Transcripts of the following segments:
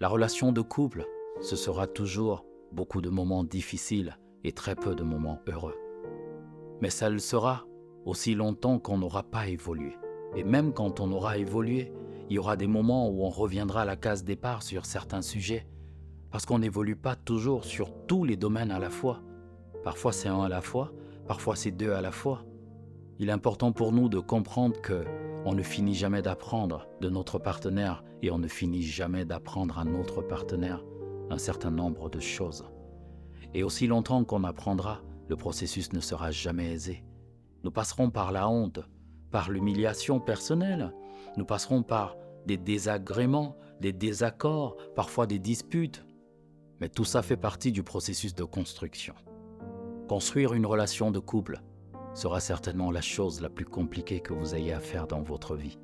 La relation de couple, ce sera toujours beaucoup de moments difficiles et très peu de moments heureux. Mais ça le sera aussi longtemps qu'on n'aura pas évolué. Et même quand on aura évolué, il y aura des moments où on reviendra à la case départ sur certains sujets, parce qu'on n'évolue pas toujours sur tous les domaines à la fois. Parfois c'est un à la fois, parfois c'est deux à la fois. Il est important pour nous de comprendre que on ne finit jamais d'apprendre de notre partenaire et on ne finit jamais d'apprendre à notre partenaire un certain nombre de choses. Et aussi longtemps qu'on apprendra, le processus ne sera jamais aisé. Nous passerons par la honte, par l'humiliation personnelle, nous passerons par des désagréments, des désaccords, parfois des disputes. Mais tout ça fait partie du processus de construction. Construire une relation de couple sera certainement la chose la plus compliquée que vous ayez à faire dans votre vie.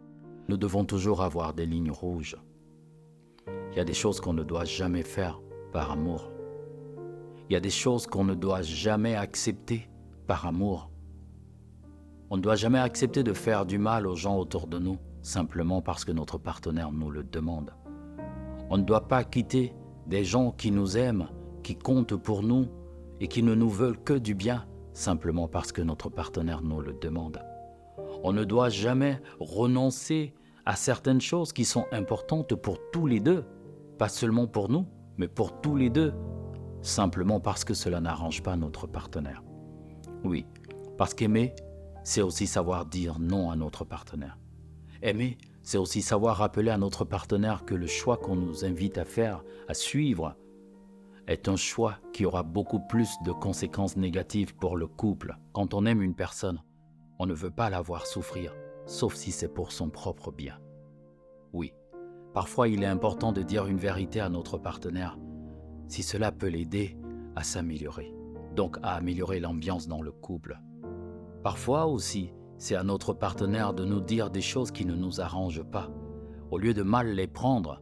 Nous devons toujours avoir des lignes rouges. Il y a des choses qu'on ne doit jamais faire par amour. Il y a des choses qu'on ne doit jamais accepter par amour. On ne doit jamais accepter de faire du mal aux gens autour de nous, simplement parce que notre partenaire nous le demande. On ne doit pas quitter des gens qui nous aiment, qui comptent pour nous et qui ne nous veulent que du bien, simplement parce que notre partenaire nous le demande. On ne doit jamais renoncer à certaines choses qui sont importantes pour tous les deux, pas seulement pour nous, mais pour tous les deux, simplement parce que cela n'arrange pas notre partenaire. Oui, parce qu'aimer, c'est aussi savoir dire non à notre partenaire. Aimer, c'est aussi savoir rappeler à notre partenaire que le choix qu'on nous invite à faire, à suivre, est un choix qui aura beaucoup plus de conséquences négatives pour le couple. Quand on aime une personne, on ne veut pas la voir souffrir, sauf si c'est pour son propre bien. Oui, parfois il est important de dire une vérité à notre partenaire, si cela peut l'aider à s'améliorer, donc à améliorer l'ambiance dans le couple. Parfois aussi, c'est à notre partenaire de nous dire des choses qui ne nous arrangent pas. Au lieu de mal les prendre,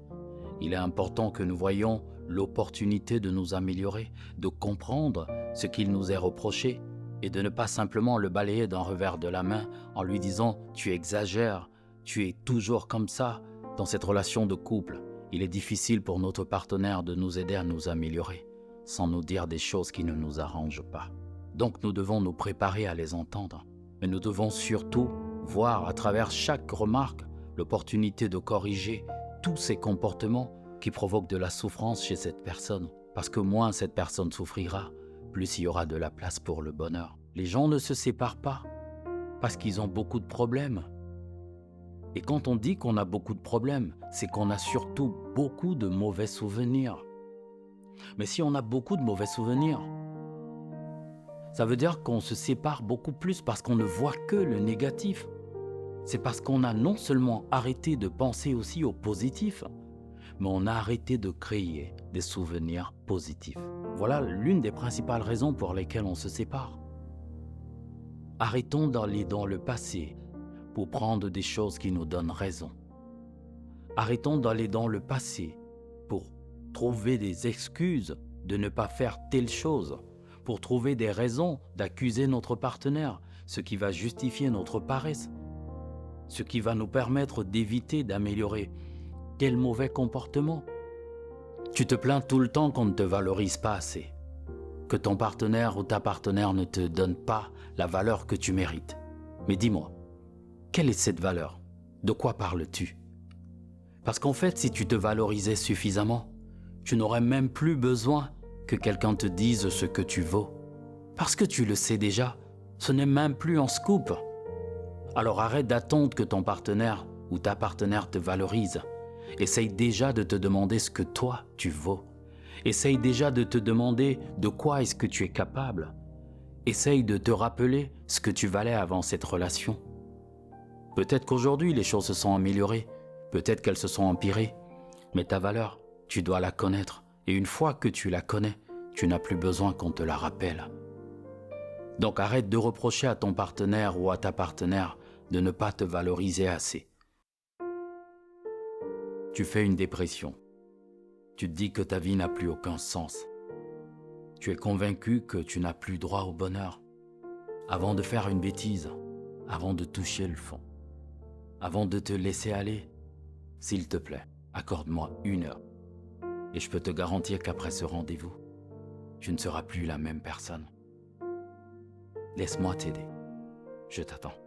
il est important que nous voyions l'opportunité de nous améliorer, de comprendre ce qu'il nous est reproché et de ne pas simplement le balayer d'un revers de la main en lui disant « tu exagères, tu es toujours comme ça ». Dans cette relation de couple, il est difficile pour notre partenaire de nous aider à nous améliorer sans nous dire des choses qui ne nous arrangent pas. Donc nous devons nous préparer à les entendre, mais nous devons surtout voir à travers chaque remarque l'opportunité de corriger tous ces comportements qui provoquent de la souffrance chez cette personne. Parce que moins cette personne souffrira, plus il y aura de la place pour le bonheur. Les gens ne se séparent pas parce qu'ils ont beaucoup de problèmes. Et quand on dit qu'on a beaucoup de problèmes, c'est qu'on a surtout beaucoup de mauvais souvenirs. Mais si on a beaucoup de mauvais souvenirs, ça veut dire qu'on se sépare beaucoup plus parce qu'on ne voit que le négatif. C'est parce qu'on a non seulement arrêté de penser aussi au positif, mais on a arrêté de créer des souvenirs positifs. Voilà l'une des principales raisons pour lesquelles on se sépare. Arrêtons d'aller dans le passé pour prendre des choses qui nous donnent raison. Arrêtons d'aller dans le passé pour trouver des excuses de ne pas faire telle chose, pour trouver des raisons d'accuser notre partenaire, ce qui va justifier notre paresse, ce qui va nous permettre d'éviter d'améliorer quel mauvais comportement. Tu te plains tout le temps qu'on ne te valorise pas assez, que ton partenaire ou ta partenaire ne te donne pas la valeur que tu mérites. Mais dis-moi, quelle est cette valeur? De quoi parles-tu? Parce qu'en fait, si tu te valorisais suffisamment, tu n'aurais même plus besoin que quelqu'un te dise ce que tu vaux. Parce que tu le sais déjà, ce n'est même plus en scoop. Alors arrête d'attendre que ton partenaire ou ta partenaire te valorise. Essaye déjà de te demander ce que toi, tu vaux. Essaye déjà de te demander de quoi est-ce que tu es capable. Essaye de te rappeler ce que tu valais avant cette relation. Peut-être qu'aujourd'hui, les choses se sont améliorées. Peut-être qu'elles se sont empirées. Mais ta valeur, tu dois la connaître. Et une fois que tu la connais, tu n'as plus besoin qu'on te la rappelle. Donc arrête de reprocher à ton partenaire ou à ta partenaire de ne pas te valoriser assez. Tu fais une dépression. Tu te dis que ta vie n'a plus aucun sens. Tu es convaincu que tu n'as plus droit au bonheur. Avant de faire une bêtise, avant de toucher le fond, avant de te laisser aller, s'il te plaît, accorde-moi 1 heure. Et je peux te garantir qu'après ce rendez-vous, tu ne seras plus la même personne. Laisse-moi t'aider. Je t'attends.